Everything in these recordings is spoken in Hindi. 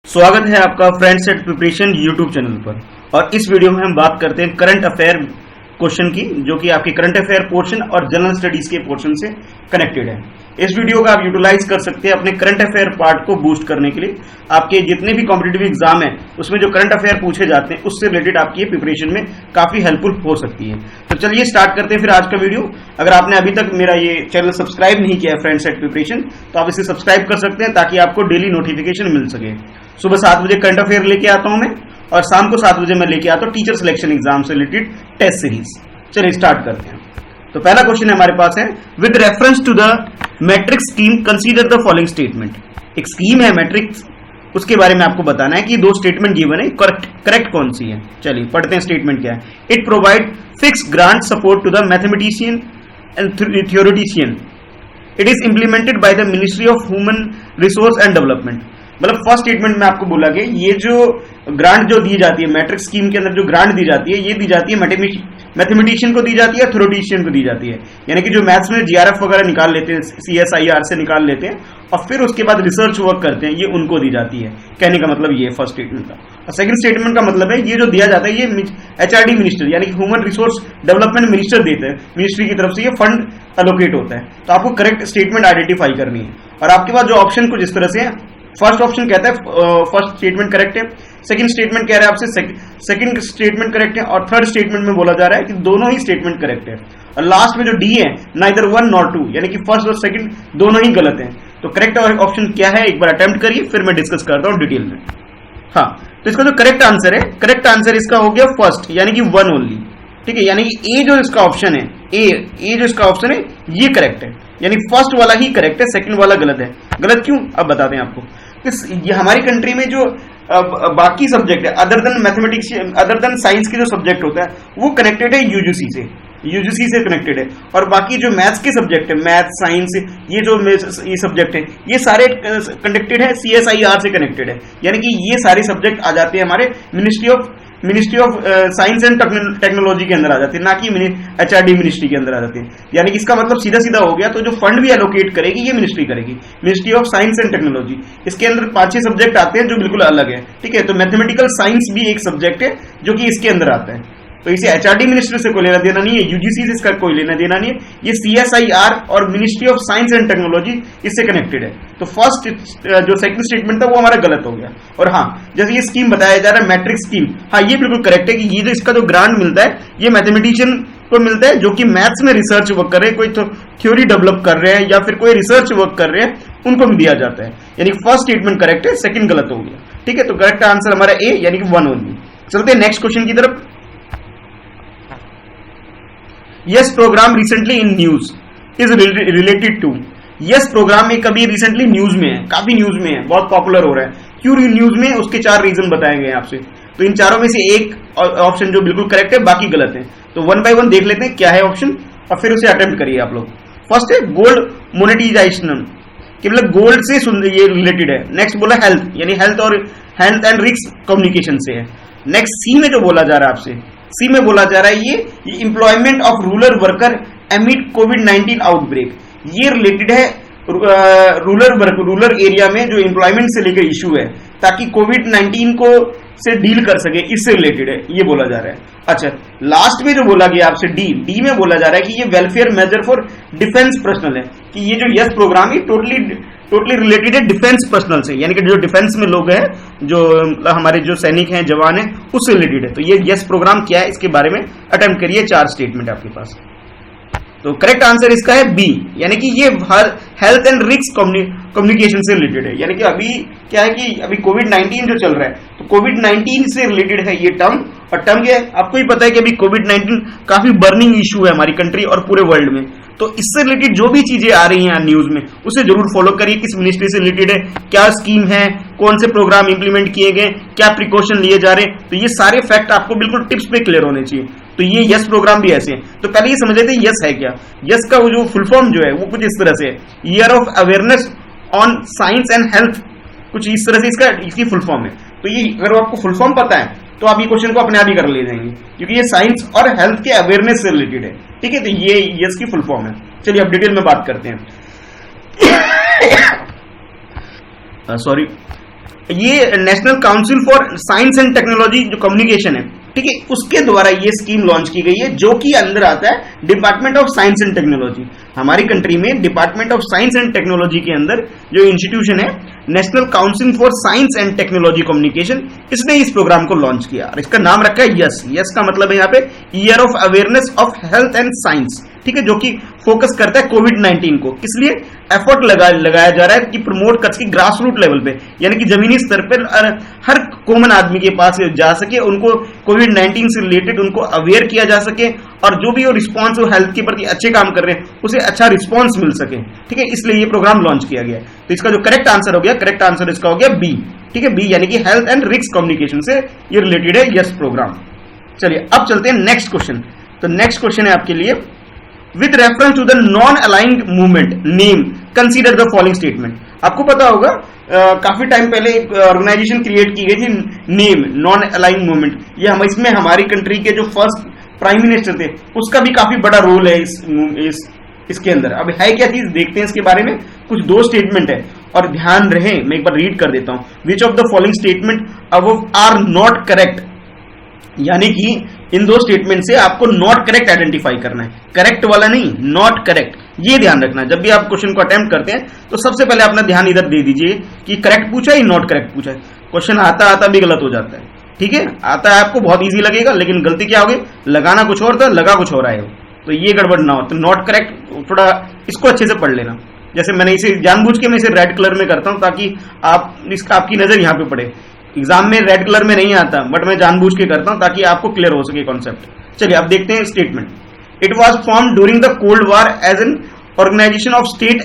स्वागत है आपका friends at preparation YouTube channel पर। और इस वीडियो में हम बात करते हैं करंट अफेयर क्वेश्चन की, जो कि आपके करंट अफेयर पोर्शन और जनरल स्टडीज के पोर्शन से कनेक्टेड है। इस वीडियो का आप यूटिलाइज कर सकते हैं अपने करंट अफेयर पार्ट को बूस्ट करने के लिए। आपके जितने भी कॉम्पिटिटिव एग्जाम है उसमें जो करंट अफेयर पूछे जाते हैं उससे रिलेटेड आपकी प्रिपरेशन में काफी हेल्पफुल हो सकती है। तो चलिए स्टार्ट करते हैं फिर आज का वीडियो। अगर आपने अभी तक मेरा ये चैनल सब्सक्राइब नहीं किया है फ्रेंड्स एट प्रिपरेशन, तो आप इसे सब्सक्राइब कर सकते हैं ताकि आपको डेली नोटिफिकेशन मिल सके। सुबह 7 बजे करंट अफेयर लेके आता हूं मैं, और शाम को 7 बजे मैं लेके आता हूं टीचर सिलेक्शन एग्जाम से रिलेटेड टेस्ट सीरीज। चलिए स्टार्ट करते हैं। तो पहला क्वेश्चन हमारे पास है, with reference to the matrix scheme consider the following statement. एक स्कीम है मैट्रिक्स, उसके बारे में आपको बताना है कि दो स्टेटमेंट गिवन है, करेक्ट कौन सी है। चलिए पढ़ते हैं स्टेटमेंट क्या है। It provide fix grant support to the mathematician and theoretician. It is implemented by the ministry of human resource and development. मतलब फर्स्ट स्टेटमेंट में आपको बोला गया ये जो ग्रांट जो दी जाती है मैट्रिक्स स्कीम के अंदर, जो ग्रांट दी जाती है ये दी जाती है मैथमेटिशियन को दी जाती है, थ्योरेटिशियन को दी जाती है। यानी कि जो मैथ्स में जीआरएफ वगैरह निकाल लेते हैं, सीएसआईआर से निकाल लेते हैं और फिर उसके बाद रिसर्च वर्क करते हैं, ये उनको दी जाती है। कहने का मतलब ये फर्स्ट स्टेटमेंट का। और सेकंड स्टेटमेंट का मतलब है ये जो दिया जाता है ये एचआरडी मिनिस्टर यानी कि ह्यूमन रिसोर्स डेवलपमेंट मिनिस्टर देते हैं, मिनिस्ट्री की तरफ से ये फंड एलोकेट होता है। तो आपको करेक्ट स्टेटमेंट आइडेंटिफाई करनी है। और आपके पास जो ऑप्शन कुछ इस तरह से है, फर्स्ट ऑप्शन कहता है फर्स्ट स्टेटमेंट करेक्ट है, सेकंड स्टेटमेंट कह रहा है आपसे सेकंड स्टेटमेंट करेक्ट है, और थर्ड स्टेटमेंट में बोला जा रहा है कि दोनों ही स्टेटमेंट करेक्ट है। और लास्ट में जो डी है, नाइदर वन नॉर टू, यानी कि फर्स्ट और सेकंड दोनों ही गलत है। तो करेक्ट ऑप्शन क्या है एक बार अटेम्प्ट करिए, फिर मैं डिस्कस करता हूं डिटेल में। हाँ, तो इसका जो करेक्ट आंसर है, करेक्ट आंसर इसका हो गया फर्स्ट यानी कि वन ओनली। ठीक है, यानी कि ए जो इसका ऑप्शन है, ए जो इसका ऑप्शन है ये करेक्ट है, यानी फर्स्ट वाला ही करेक्ट है, सेकंड वाला गलत है। गलत क्यों अब बताते हैं आपको। ये हमारी कंट्री में जो बाकी सब्जेक्ट है other than mathematics, other than science के जो सब्जेक्ट होता है वो कनेक्टेड है यूजीसी से कनेक्टेड है। और बाकी जो मैथ्स के सब्जेक्ट है, मैथ साइंस ये सब्जेक्ट है, ये सारे कनेक्टेड है सीएसआईआर से कनेक्टेड है। यानी कि ये सारे सब्जेक्ट आ जाते हैं हमारे ministry of science and technology के अंदर आ जाते हैं, ना कि एचआरडी मिनिस्ट्री के अंदर आ जाते हैं। यानी कि इसका मतलब सीधा सीधा हो गया, तो जो फंड भी एलोकेट करेगी ये मिनिस्ट्री करेगी, ministry of science and technology. इसके अंदर 5-6 सब्जेक्ट आते हैं जो बिल्कुल अलग है। ठीक है, तो मैथमेटिकल साइंस भी एक सब्जेक्ट है जो कि इसके अंदर आता है। तो इसे एचआरडी मिनिस्ट्री से कोई लेना देना नहीं है, यूजीसी से इसका कोई लेना देना नहीं है, ये सीएसआईआर और ministry of science and technology इससे कनेक्टेड है। तो फर्स्ट जो सेकंड स्टेटमेंट था वो हमारा गलत हो गया। और हाँ, जैसे ये स्कीम बताया जा रहा है मैट्रिक्स स्कीम, हाँ ये बिल्कुल करेक्ट है कि ये जो इसका जो ग्रांट मिलता है ये मैथमेटिशियन को मिलता है जो कि मैथ्स में रिसर्च वर्क कर रहे हैं, कोई तो थ्योरी डेवलप कर रहे हैं या फिर कोई रिसर्च वर्क कर रहे हैं, उनको भी दिया जाता है। यानी फर्स्ट स्टेटमेंट करेक्ट है, सेकंड गलत हो गया। ठीक है, तो करेक्ट आंसर हमारा ए यानी कि वन ओनली। चलते हैं नेक्स्ट क्वेश्चन की तरफ। YES programme recently in news is related to. YES programme में कभी रिसेंटली न्यूज में है, काफी न्यूज में है, बहुत पॉपुलर हो रहा है। क्यों न्यूज में, उसके 4 रीजन बताए गए आपसे। तो इन चारों में से एक ऑप्शन जो बिल्कुल करेक्ट है, बाकी गलत है। तो वन बाय वन देख लेते हैं क्या है ऑप्शन और फिर उसे अटेम्प्ट करिए आप लोग। फर्स्ट है गोल्ड मोनेटाइजेशन, कि मतलब गोल्ड से ये रिलेटेड है। नेक्स्ट बोला हेल्थ, यानी हेल्थ एंड रिस्क कम्युनिकेशन से है। नेक्स्ट सी में जो बोला जा रहा है आपसे, सी में बोला जा रहा है ये employment of rural worker एमिड covid outbreak, ये रिलेटेड है रूरल एरिया में जो एम्प्लॉयमेंट से लेकर इशू है, ताकि कोविड-19 को से डील कर सके, इससे रिलेटेड है ये बोला जा रहा है। अच्छा, लास्ट में जो बोला गया आपसे डी में बोला जा रहा है कि ये welfare measure for defence personnel है, कि ये जो यस प्रोग्राम है टोटली रिलेटेड है डिफेंस पर्सनल से, यानी कि जो डिफेंस में लोग हैं, जो हमारे जो सैनिक हैं, जवान हैं, उससे रिलेटेड है। तो ये यस प्रोग्राम क्या है इसके बारे में अटेम्प्ट करिए, 4 स्टेटमेंट आपके पास। तो करेक्ट आंसर इसका है बी, यानी कि ये हेल्थ एंड रिस्क कम्युनिकेशन से रिलेटेड है। यानी कि अभी क्या है कि अभी कोविड-19 जो चल रहा है, तो कोविड-19 से रिलेटेड है ये टर्म। और टर्म क्या है आपको ही पता है कि अभी कोविड-19 काफी बर्निंग इशू है हमारी कंट्री और पूरे वर्ल्ड में। तो इससे रिलेटेड जो भी चीजें आ रही हैं न्यूज में, उसे जरूर फॉलो करिए, किस मिनिस्ट्री से रिलेटेड है, क्या स्कीम है, कौन से प्रोग्राम इंप्लीमेंट किए गए, क्या प्रिकॉशन लिए जा रहे हैं। तो ये सारे फैक्ट आपको बिल्कुल टिप्स पे क्लियर होने चाहिए। तो ये यस प्रोग्राम भी ऐसे है। तो पहले ये समझ लेते हैं यस है क्या। यस का वो जो फुल फॉर्म जो है वो कुछ इस तरह से है, year of awareness on science and health, कुछ इस तरह से इसकी फुल फॉर्म है। तो ये अगर आपको फुल फॉर्म पता है तो आप ये क्वेश्चन को अपने आप ही कर ले जाएंगे, क्योंकि ये साइंस और हेल्थ के अवेयरनेस से रिलेटेड है। ठीक है, तो ये यस की फुल फॉर्म है। चलिए अब डिटेल में बात करते हैं। सॉरी, ये national council for science and technology जो कम्युनिकेशन है, ठीक है, उसके द्वारा ये स्कीम लॉन्च की गई है, जो कि अंदर आता है department of science and technology. हमारी कंट्री में department of science and technology के अंदर जो इंस्टीट्यूशन है national council for science and technology communication, इसने इस प्रोग्राम को लॉन्च किया और इसका नाम रखा है यस। यस का मतलब है यहाँ पे year of awareness of health and science, ठीक है, जो कि फोकस करता है कोविड-19 को। किस लिए एफर्ट लगाया जा रहा है कि प्रमोट कर सके ग्रास रूट लेवल पे, यानी कि जमीनी स्तर पर हर कॉमन आदमी के पास जा सके, उनको कोविड-19 से रिलेटेड उनको अवेयर किया जा सके, और जो भी वो रिस्पॉन्स वो हेल्थ के प्रति अच्छे काम कर रहे हैं उसे अच्छा रिस्पॉन्स मिल सके, ठीक है, इसलिए ये प्रोग्राम लॉन्च किया गया। तो इसका जो करेक्ट आंसर हो गया, करेक्ट आंसर इसका हो गया बी, ठीक है, बी यानी कि हेल्थ एंड रिस्क कम्युनिकेशन से ये रिलेटेड है यस प्रोग्राम। चलिए अब चलते हैं नेक्स्ट क्वेश्चन। तो नेक्स्ट क्वेश्चन है आपके लिए, with reference to the non aligned movement name consider the following statement. आपको पता होगा काफी टाइम पहले एक ऑर्गेनाइजेशन क्रिएट की गई थी नेम नॉन अलाइंड मूवमेंट। ये हम इसमें हमारी कंट्री के जो फर्स्ट प्राइम मिनिस्टर थे उसका भी काफी बड़ा रोल है इसके अंदर। अब है क्या चीज, देखते हैं इसके बारे में। कुछ दो स्टेटमेंट है और ध्यान रहे, मैं एक बार रीड कर देता हूं। Which of the following statement above are not correct, यानी कि इन दो स्टेटमेंट से आपको नॉट करेक्ट आइडेंटिफाई करना है, करेक्ट वाला नहीं, नॉट करेक्ट। ये ध्यान रखना है जब भी आप क्वेश्चन को अटेम्प्ट करते हैं तो सबसे पहले अपना ध्यान इधर दे दीजिए कि करेक्ट पूछा है नॉट करेक्ट पूछा है। क्वेश्चन आता आता भी गलत हो जाता है, ठीक है, आता है आपको बहुत इजी लगेगा, लेकिन गलती क्या होगी, लगाना कुछ और था, लगा कुछ और आएगा, तो ये गड़बड़ ना हो। तो नॉट करेक्ट थोड़ा इसको अच्छे से पढ़ लेना। जैसे मैंने इसे जानबूझ के मैं इसे रेड कलर में करता हूं ताकि आपकी नजर यहां पे पड़े। एग्जाम में रेड कलर में नहीं आता, बट मैं जानबूझ के करता हूं ताकि आपको क्लियर हो सके कॉन्सेप्ट। चलिए अब देखते हैं statement. It was formed during the cold war as an organisation of state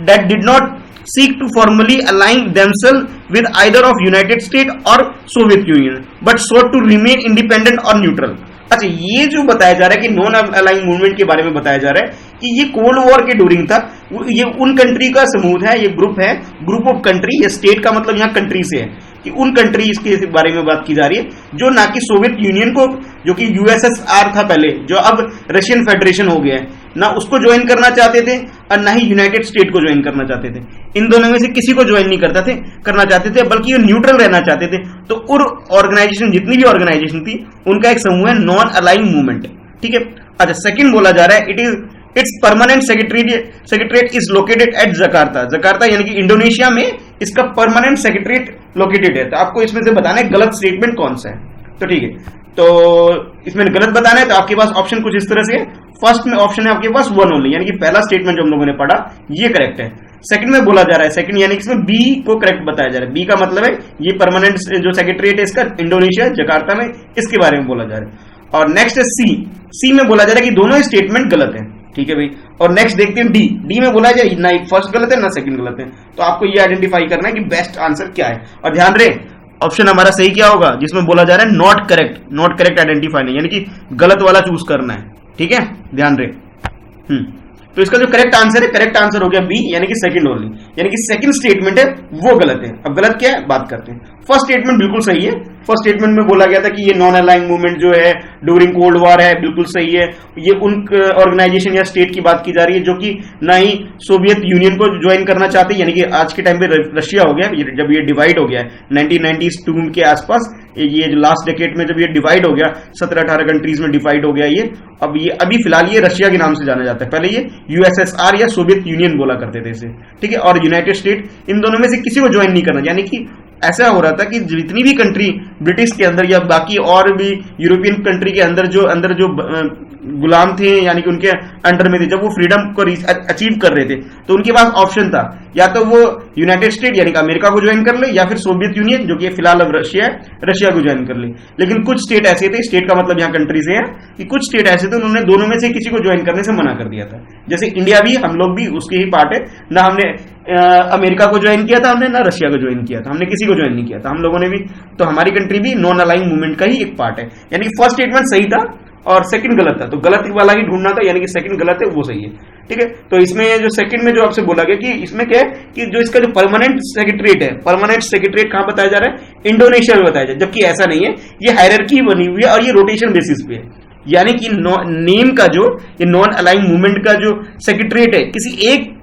that did not seek to formally align themselves with either of United States or Soviet Union, but sought to remain independent or neutral। अच्छा, ये जो बताया जा रहा है कि नॉन अलाइंग मूवमेंट के बारे में बताया जा रहा है कि ये कोल्ड वॉर के ड्यूरिंग था। ये उन कंट्री का समूह है, ये ग्रुप है, ग्रुप ऑफ कंट्री। ये स्टेट का मतलब यहाँ कंट्री से है कि उन कंट्रीज के बारे में बात की जा रही है जो ना कि सोवियत यूनियन को, जो कि यूएसएसआर था पहले, जो अब रशियन फेडरेशन हो गया है, ना उसको ज्वाइन करना चाहते थे और ना ही यूनाइटेड स्टेट को ज्वाइन करना चाहते थे। इन दोनों में से किसी को ज्वाइन नहीं करना चाहते थे, बल्कि ये न्यूट्रल रहना चाहते थे। तो उन ऑर्गेनाइजेशन, जितनी भी ऑर्गेनाइजेशन थी, उनका एक समूह है नॉन अलाइंग मूवमेंट, ठीक है। अच्छा, सेकंड बोला जा रहा है it's permanent secretariat is located at Jakarta. Jakarta यानी कि इंडोनेशिया में इसका परमानेंट सेक्रेटरीट लोकेटेड है। तो आपको इसमें से बताना है गलत स्टेटमेंट कौन सा है। तो ठीक है, तो इसमें गलत बताना है तो आपके पास ऑप्शन कुछ इस तरह से है। फर्स्ट में ऑप्शन है आपके पास वन ओनली, यानी कि पहला स्टेटमेंट जो हम लोगों ने पढ़ा ये करेक्ट है। सेकंड में बोला जा रहा है, सेकंड यानी कि इसमें बी को करेक्ट बताया जा रहा है। बी का मतलब है ये परमानेंट जो सेक्रेटरीट है इसका इंडोनेशिया जकार्ता में, इसके बारे में बोला जा रहा है। और नेक्स्ट है सी। सी में बोला जा रहा है कि दोनों स्टेटमेंट गलत है, ठीक है भाई। और नेक्स्ट देखते हैं डी। डी में बोला जाए ना फर्स्ट गलत है ना सेकंड गलत है। तो आपको ये आइडेंटिफाई करना है कि बेस्ट आंसर क्या है। और ध्यान रहे ऑप्शन हमारा सही क्या होगा, जिसमें बोला जा रहा है not correct. Not correct identify नहीं, यानी कि गलत वाला चूज करना है, ठीक है, ध्यान रहे। तो इसका जो करेक्ट आंसर है, करेक्ट आंसर हो गया बी, यानी कि सेकंड ओनली, यानी कि सेकंड स्टेटमेंट है वो गलत है। अब गलत क्या है बात करते हैं। फर्स्ट स्टेटमेंट बिल्कुल सही है। फर्स्ट स्टेटमेंट में बोला गया था कि ये नॉन अलाइंग मूवमेंट जो है ड्यूरिंग कोल्ड वॉर है, बिल्कुल सही है। ये उन ऑर्गेनाइजेशन या स्टेट की बात की जा रही है जो कि ना ही सोवियत यूनियन को ज्वाइन करना चाहते, यानी कि आज के टाइम पे रशिया हो गया, जब ये डिवाइड हो गया 1992 के आसपास, ये जो लास्ट डेकेड में जब ये डिवाइड हो गया 17-18 कंट्रीज में डिवाइड हो गया ये। अब ये अभी फिलहाल ये रशिया के नाम से जाना जाता है, पहले ये यूएसएसआर या सोवियत यूनियन बोला करते थे इसे, ठीक है। और यूनाइटेड स्टेट, इन दोनों में से किसी को ज्वाइन नहीं करना, यानी कि ऐसा हो रहा था कि जितनी भी कंट्री ब्रिटिश के अंदर या बाकी और भी यूरोपियन कंट्री के अंदर जो गुलाम थे, यानी कि उनके अंडर में थे, जब वो फ्रीडम को अचीव कर रहे थे तो उनके पास ऑप्शन था, या तो वो यूनाइटेड स्टेट यानी कि अमेरिका को ज्वाइन कर ले, या फिर सोवियत यूनियन जो कि फिलहाल अब रशिया है, रशिया को ज्वाइन कर ले। लेकिन कुछ स्टेट ऐसे थे, स्टेट का मतलब यहाँ कंट्री से है, कि कुछ स्टेट ऐसे थे उन्होंने दोनों में से किसी को ज्वाइन करने से मना कर दिया था। जैसे इंडिया भी, हम लोग भी उसके ही पार्ट है ना। हमने अमेरिका को ज्वाइन किया था, हमने ना रशिया को ज्वाइन किया था, हमने किसी को ज्वाइन नहीं किया था, हम लोगों ने भी। तो हमारी कंट्री भी नॉन अलाइंग मूवमेंट का ही एक पार्ट है, यानी कि फर्स्ट स्टेटमेंट सही था और सेकंड गलत था, तो गलत वाला ही ढूंढना था, यानी कि सेकंड गलत है वो सही है, ठीक है। तो इसमें जो सेकंड में जो आपसे बोला गया कि इसमें क्या है कि जो इसका जो परमानेंट सेक्रेटरीट है, परमानेंट सेक्रेटरीट कहां बताया जा रहा है, इंडोनेशिया में बताया जा रहा है, जबकि ऐसा नहीं है, ये हायरार्की बनी हुई है और ये रोटेशन बेसिस पे है। यानी कि नेम का जो ये नॉन अलाइंग मूवमेंट का जो सेक्रेटरीट है किसी एक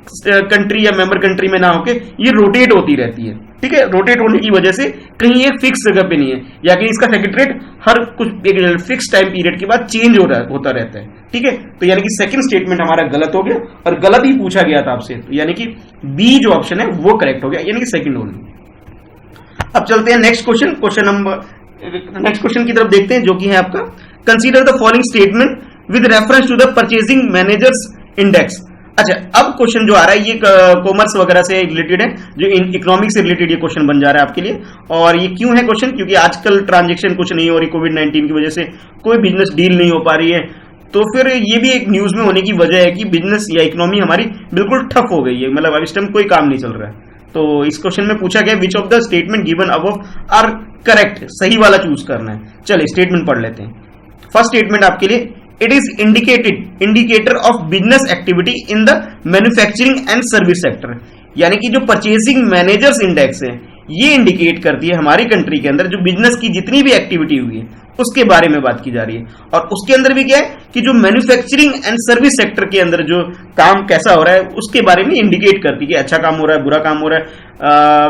कंट्री या मेंबर कंट्री में ना होके ये रोटेट होती रहती है, ठीक है। रोटेट होने की वजह से कहीं एक फिक्स जगह पे नहीं है, या कि इसका सेक्रेटरीट हर कुछ एक फिक्स टाइम पीरियड के बाद चेंज होता रहता है, ठीक है। तो यानी कि सेकंड स्टेटमेंट हमारा गलत हो गया और गलत ही पूछा गया था आपसे, तो यानी कि बी जो ऑप्शन है वो करेक्ट हो गया, यानी कि सेकंड ओनली। अब चलते हैं नेक्स्ट क्वेश्चन की तरफ देखते हैं, जो कि है आपका consider the following statement with reference to the purchasing managers index. अच्छा, अब क्वेश्चन जो आ रहा है ये कॉमर्स वगैरह से रिलेटेड है, जो इकोनॉमिक्स से रिलेटेड ये क्वेश्चन बन जा रहा है आपके लिए। और ये क्यों है क्वेश्चन, क्योंकि आजकल ट्रांजेक्शन कुछ नहीं हो रही, कोविड-19 की वजह से कोई बिजनेस डील नहीं हो पा रही है, तो फिर ये भी एक न्यूज में होने की वजह है कि बिजनेस या इकोनॉमी हमारी बिल्कुल ठप हो गई है, मतलब अब इस टाइम कोई काम नहीं चल रहा है। तो इस क्वेश्चन में पूछा गया which of the statement given above are correct, सही वाला चूज करना है। चलिए स्टेटमेंट पढ़ लेते हैं। फर्स्ट स्टेटमेंट आपके लिए, it is indicator of business activity in the manufacturing and service sector, यानी कि जो परचेजिंग मैनेजर्स इंडेक्स है ये इंडिकेट करती है हमारी कंट्री के अंदर जो बिजनेस की जितनी भी एक्टिविटी हुई है उसके बारे में बात की जा रही है। और उसके अंदर भी क्या है कि जो मैन्युफैक्चरिंग एंड सर्विस सेक्टर के अंदर जो काम कैसा हो रहा है उसके बारे में इंडिकेट करती है कि अच्छा काम हो रहा है, बुरा काम हो रहा है,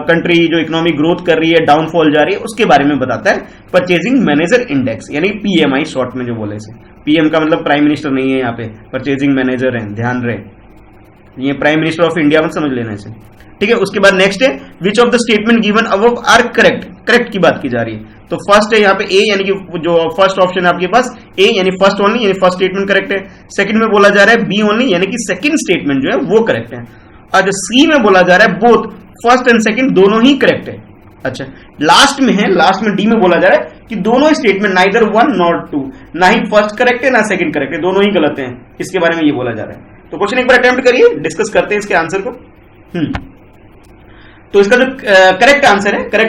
कंट्री जो इकोनॉमी ग्रोथ कर रही है, डाउनफॉल जा रही है, उसके बारे में बताता है परचेजिंग मैनेजर इंडेक्स, यानी पीएमआई शॉर्ट में जो बोले से। पीएम का मतलब प्राइम मिनिस्टर नहीं है, यहाँ पे परचेजिंग मैनेजर है, ध्यान रहे, ये प्राइम मिनिस्टर ऑफ इंडिया मत समझ लेना इसे, ठीक है। उसके बाद नेक्स्ट है which of the statement given above are correct, correct की बात की जा रही है। तो फर्स्ट है यहाँ पे ए, यानी कि जो फर्स्ट ऑप्शन है आपके पास ए, यानी फर्स्ट ओनली, यानी फर्स्ट स्टेटमेंट करेक्ट है। सेकंड में बोला जा रहा है बी ओनली, यानी कि सेकंड स्टेटमेंट जो है वो करेक्ट है। और जो सी में बोला जा रहा है बोथ फर्स्ट एंड सेकंड दोनों ही करेक्ट है। अच्छा, लास्ट में है, लास्ट में डी में बोला जा रहा है कि दोनों statement neither one not two, ना ही फर्स्ट करेक्ट है ना सेकंड करेक्ट है, दोनों ही गलत हैं, इसके बारे में ये बोला जा रहा है। तो क्वेश्चन एक बार अटेम्प्ट करिए, डिस्कस करते हैं इसके आंसर को। तो इसका जो करेक्ट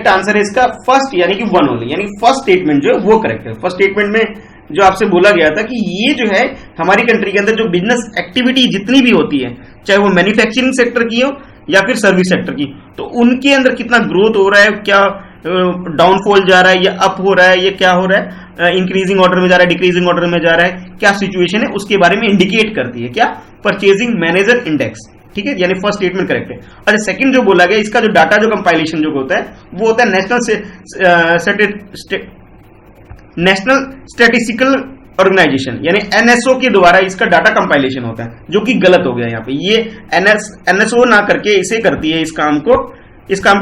आंसर है इसका फर्स्ट, यानी कि वन ओनली, यानी फर्स्ट स्टेटमेंट जो है वो करेक्ट है। फर्स्ट स्टेटमेंट में जो आपसे बोला गया था कि ये जो है हमारी कंट्री के अंदर जो बिजनेस एक्टिविटी जितनी भी होती है, चाहे वो मैन्युफैक्चरिंग सेक्टर की हो या फिर सर्विस सेक्टर की, तो उनके अंदर कितना ग्रोथ हो रहा है, क्या डाउनफॉल जा रहा है या अप हो रहा है, ये क्या हो रहा है, इंक्रीजिंग ऑर्डर में जा रहा है, डिक्रीजिंग ऑर्डर में जा रहा है, क्या सिचुएशन है, उसके बारे में इंडिकेट करती है क्या, परचेजिंग मैनेजर इंडेक्स, ठीक है। यानी फर्स्ट स्टेटमेंट करेक्ट है। अच्छा, सेकंड जो बोला गया इसका जो डाटा जो कंपाइलेशन जो होता है वो होता है नेशनल स्टैटिस्टिकल ऑर्गेनाइजेशन, यानी एनएसओ के द्वारा इसका डाटा कंपाइलेशन होता है, जो कि गलत हो गया यहाँ पे। ये एनएसओ ना करके इसे करती है, इस काम को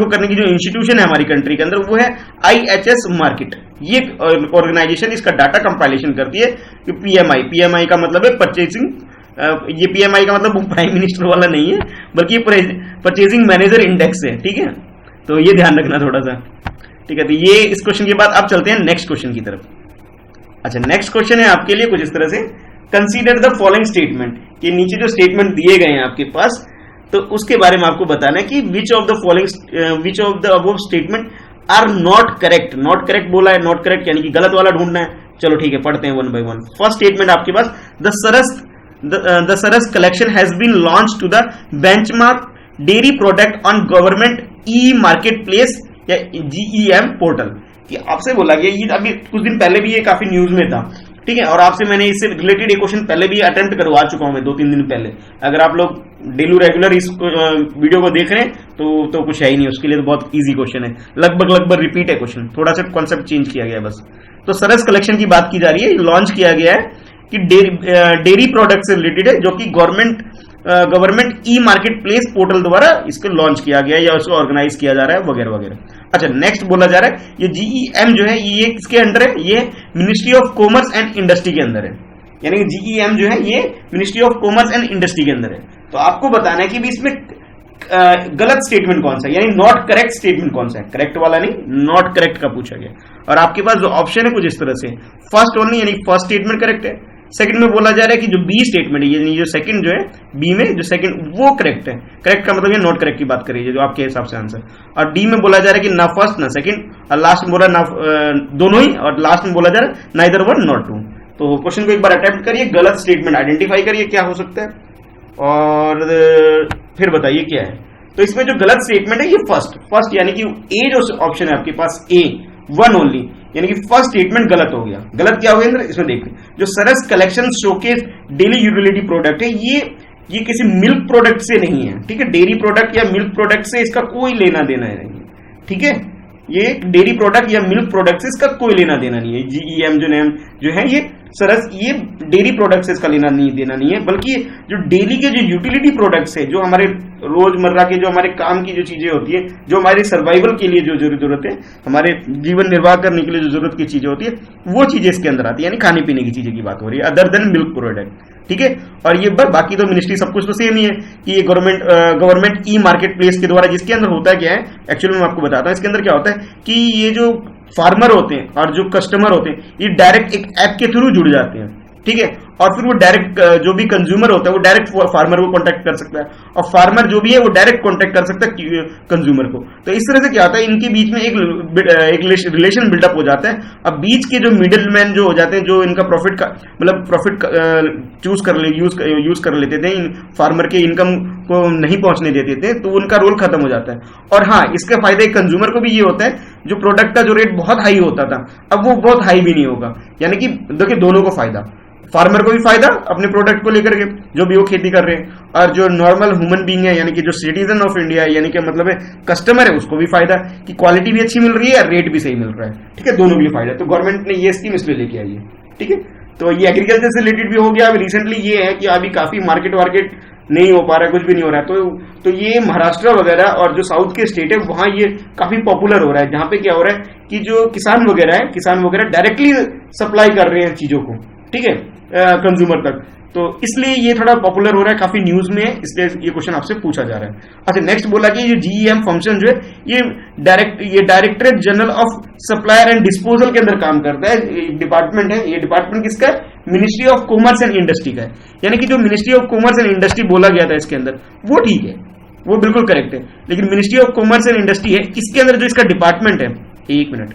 करने की जो इंस्टीट्यूशन है हमारी कंट्री के अंदर वो है IHS मार्केट। ये ऑर्गेनाइजेशन इसका डाटा कंपाइलेशन करती है। पीएमआई का मतलब है परचेजिंग, ये पीएमआई का मतलब प्राइम मिनिस्टर वाला नहीं है, बल्कि परचेजिंग मैनेजर इंडेक्स है, ठीक है। तो ये ध्यान रखना थोड़ा सा, ठीक है। तो ये इस क्वेश्चन के बाद अब चलते हैं नेक्स्ट क्वेश्चन की तरफ। अच्छा, नेक्स्ट क्वेश्चन है आपके लिए कुछ इस तरह से, कंसीडर द फॉलोइंग स्टेटमेंट, ये नीचे जो स्टेटमेंट दिए गए हैं आपके पास, तो उसके बारे में आपको बताना है कि which of the above statement are not correct. Not correct बोला है, नॉट करेक्ट यानी कि गलत वाला ढूंढना है। चलो ठीक है, पढ़ते हैं one by one. First statement आपके पास, the Saras collection has been launched to the benchmark dairy product on government e-marketplace या GEM पोर्टल। कि आपसे बोला गया, ये अभी कुछ दिन पहले भी ये काफी न्यूज में था, ठीक है। और आपसे मैंने इससे रिलेटेड एक क्वेश्चन पहले भी अटेम्प्ट करवा चुका हूं मैं 2-3 दिन पहले। अगर आप लोग डेली रेगुलर इस वीडियो को देख रहे हैं तो कुछ है ही नहीं, उसके लिए तो बहुत इजी क्वेश्चन है, लगभग रिपीट है क्वेश्चन, थोड़ा सा कॉन्सेप्ट चेंज किया गया बस। तो सरस कलेक्शन की बात की जा रही है, लॉन्च किया गया है कि डेयरी प्रोडक्ट से रिलेटेड है, जो कि government e market place portal द्वारा इसको लॉन्च किया गया है या उसको ऑर्गेनाइज किया जा रहा है वगैरह वगैरह। अच्छा, नेक्स्ट बोला जा रहा है ये GEM जो है ये किसके अंडर है, ये ministry of commerce and industry के अंदर है, यानी कि GEM जो है ये ministry of commerce and industry के अंदर है। तो आपको बताना है कि भी इसमें गलत स्टेटमेंट कौन सा है, यानी नॉट करेक्ट स्टेटमेंट कौन सा है, करेक्ट वाला नहीं, नॉट करेक्ट का पूछा गया। और आपके पास जो ऑप्शन है कुछ इस तरह से, फर्स्ट ओनली यानी फर्स्ट स्टेटमेंट करेक्ट है। सेकंड में बोला जा रहा है कि जो बी स्टेटमेंट है, यानी जो सेकंड जो है बी में जो सेकंड वो करेक्ट है। करेक्ट का मतलब ये नॉट करेक्ट की बात करिए जो आपके हिसाब से आंसर। और डी में बोला जा रहा है कि ना फर्स्ट ना सेकंड, और लास्ट में बोला ना दोनों ही, और लास्ट में बोला जा रहा है नाइदर वन नॉट टू। तो क्वेश्चन को एक बार अटेम्प्ट करिए, गलत स्टेटमेंट आइडेंटिफाई करिए क्या हो सकता है और फिर बताइए क्या है। तो इसमें जो गलत स्टेटमेंट है ये फर्स्ट यानी कि ए जो ऑप्शन है आपके पास ए वन ओनली, यानी कि फर्स्ट स्टेटमेंट गलत हो गया। गलत क्या हो गया इंद्र, इसमें देखिए, जो Saras collection showcase daily utility product है, ये किसी मिल्क प्रोडक्ट से नहीं है, ठीक है। डेयरी प्रोडक्ट या मिल्क प्रोडक्ट से इसका कोई लेना देना नहीं है, ठीक है। ये डेयरी प्रोडक्ट या मिल्क प्रोडक्ट से इसका कोई लेना देना नहीं है। GEM जो नेम जो है ये सरस, ये डेयरी प्रोडक्ट से इसका लेना नहीं देना नहीं है, बल्कि जो डेली के जो यूटिलिटी प्रोडक्ट्स है, जो हमारे रोजमर्रा के जो हमारे काम की जो चीजें होती है, जो हमारे सर्वाइवल के लिए जो जरूरत है, हमारे जीवन निर्वाह करने के लिए जो जरूरत की चीजें होती है, वो चीजें इसके अंदर आती है, यानी खाने पीने की चीजें की बात हो रही है, अदर देन मिल्क प्रोडक्ट, ठीक है। और ये बाकी तो मिनिस्ट्री सब कुछ तो सेम ही है कि ये गवर्नमेंट ई मार्केट प्लेस के द्वारा, जिसके अंदर होता है क्या है, एक्चुअली मैं आपको बताता हूं इसके अंदर क्या होता है कि ये जो फार्मर होते हैं और जो कस्टमर होते हैं, ये डायरेक्ट एक ऐप के थ्रू जुड़ जाते हैं, ठीक है। और फिर वो डायरेक्ट जो भी कंज्यूमर होता है वो डायरेक्ट फार्मर को कांटेक्ट कर सकता है, और फार्मर जो भी है वो डायरेक्ट कांटेक्ट कर सकता है कंज्यूमर को। तो इस तरह से क्या होता है, इनके बीच में एक रिलेशन बिल्डअप हो जाता है। अब बीच के जो मिडिल मैन जो हो जाते हैं, जो इनका प्रॉफिट यूज कर लेते थे, इन फार्मर के इनकम को नहीं पहुंचने देते थे, तो उनका रोल खत्म हो जाता है। और हाँ, इसका फायदा एक कंज्यूमर को भी ये होता है, जो प्रोडक्ट का जो रेट बहुत हाई होता था, अब वो बहुत हाई भी नहीं होगा, यानी कि देखिए दोनों को फायदा, फार्मर को भी फायदा अपने प्रोडक्ट को लेकर के, जो भी वो खेती कर रहे हैं, और जो नॉर्मल ह्यूमन बीइंग है, यानी कि जो सिटीजन ऑफ इंडिया है, यानी कि मतलब है कस्टमर है, उसको भी फायदा कि क्वालिटी भी अच्छी मिल रही है, रेट भी सही मिल रहा है, ठीक है। दोनों के लिए फायदा। तो गवर्नमेंट ने ये स्कीम इसलिए लेके आई है, ठीक है। तो ये एग्रीकल्चर से रिलेटेड भी हो गया। अभी रिसेंटली ये है कि अभी काफी मार्केट नहीं हो पा रहा है, कुछ भी नहीं हो रहा है, तो ये महाराष्ट्र वगैरह और जो साउथ के स्टेट है वहां ये काफी पॉपुलर हो रहा है, जहां पे क्या हो रहा है कि जो किसान वगैरह डायरेक्टली सप्लाई कर रहे हैं चीजों को, ठीक है, कंज्यूमर तक। तो इसलिए ये थोड़ा पॉपुलर हो रहा है, काफी न्यूज में है, इसलिए ये क्वेश्चन आपसे पूछा जा रहा है। अच्छा, नेक्स्ट बोला कि ये GEM फंक्शन जो है ये directorate general of supplier and disposal के अंदर काम करता है, डिपार्टमेंट है। ये डिपार्टमेंट किसका है? Ministry of commerce and industry का है। यानी कि जो ministry of commerce and industry बोला गया था इसके अंदर, वो ठीक है, वो बिल्कुल करेक्ट है, लेकिन ministry of commerce and industry है, इसके अंदर जो इसका डिपार्टमेंट है, एक मिनट,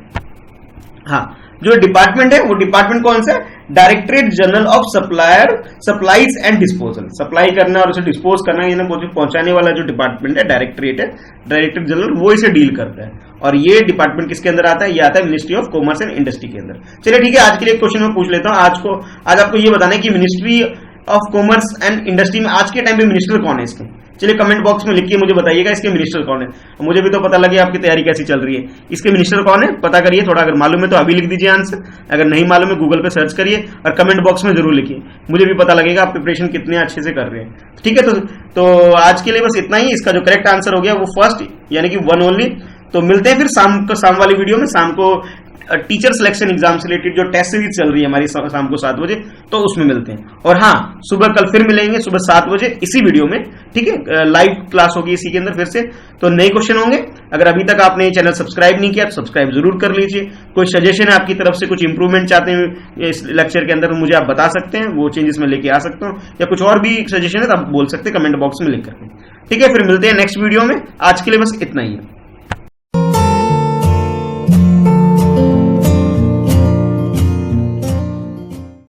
हाँ, जो डिपार्टमेंट है वो डिपार्टमेंट कौन सा है? Directorate general of supplies and disposal. Supply करना और उसे डिस्पोज करना, यानी पहुंचाने वाला जो डिपार्टमेंट है, डायरेक्टरेट जनरल, वो इसे डील करता है। और ये डिपार्टमेंट किसके अंदर आता है? ये आता है ministry of commerce and industry के अंदर। चलिए ठीक है, आज के लिए क्वेश्चन मैं पूछ लेता हूं। आज आपको ये बताना है कि ministry of commerce and industry में आज के टाइम पे मिनिस्टर कौन है इसके। चलिए कमेंट बॉक्स में लिख के मुझे बताइएगा इसके मिनिस्टर कौन है, मुझे भी तो पता लगे आपकी तैयारी कैसी चल रही है। इसके मिनिस्टर कौन है पता करिए थोड़ा, अगर मालूम है तो अभी लिख दीजिए आंसर, अगर नहीं मालूम है गूगल पे सर्च करिए और कमेंट बॉक्स में जरूर लिखिए, मुझे भी पता लगेगा आप प्रिपरेशन कितने अच्छे से कर रहे हैं। ठीक है, तो आज के लिए बस इतना ही। इसका जो करेक्ट आंसर हो गया वो फर्स्ट, यानी कि 1 ओनली। तो मिलते हैं फिर शाम वाली वीडियो में, शाम को टीचर सिलेक्शन एग्जाम से रिलेटेड जो टेस्ट सीरीज चल रही है हमारी शाम को 7 बजे, तो उसमें मिलते हैं। और हाँ, सुबह कल फिर मिलेंगे सुबह 7 बजे इसी वीडियो में, ठीक है, लाइव क्लास होगी इसी के अंदर फिर से। तो नए क्वेश्चन होंगे। अगर अभी तक आपने ये चैनल सब्सक्राइब नहीं किया तो सब्सक्राइब जरूर कर लीजिए। कोई सजेशन है आपकी तरफ से, कुछ इंप्रूवमेंट चाहते हैं इस लेक्चर के अंदर, मुझे आप बता सकते हैं, वो चेंजेस मैं लेके आ सकता हूँ, या कुछ और भी सजेशन है तो आप बोल सकते हैं कमेंट बॉक्स में लिख करके। ठीक है, फिर मिलते हैं नेक्स्ट वीडियो में। आज के लिए बस इतना ही है।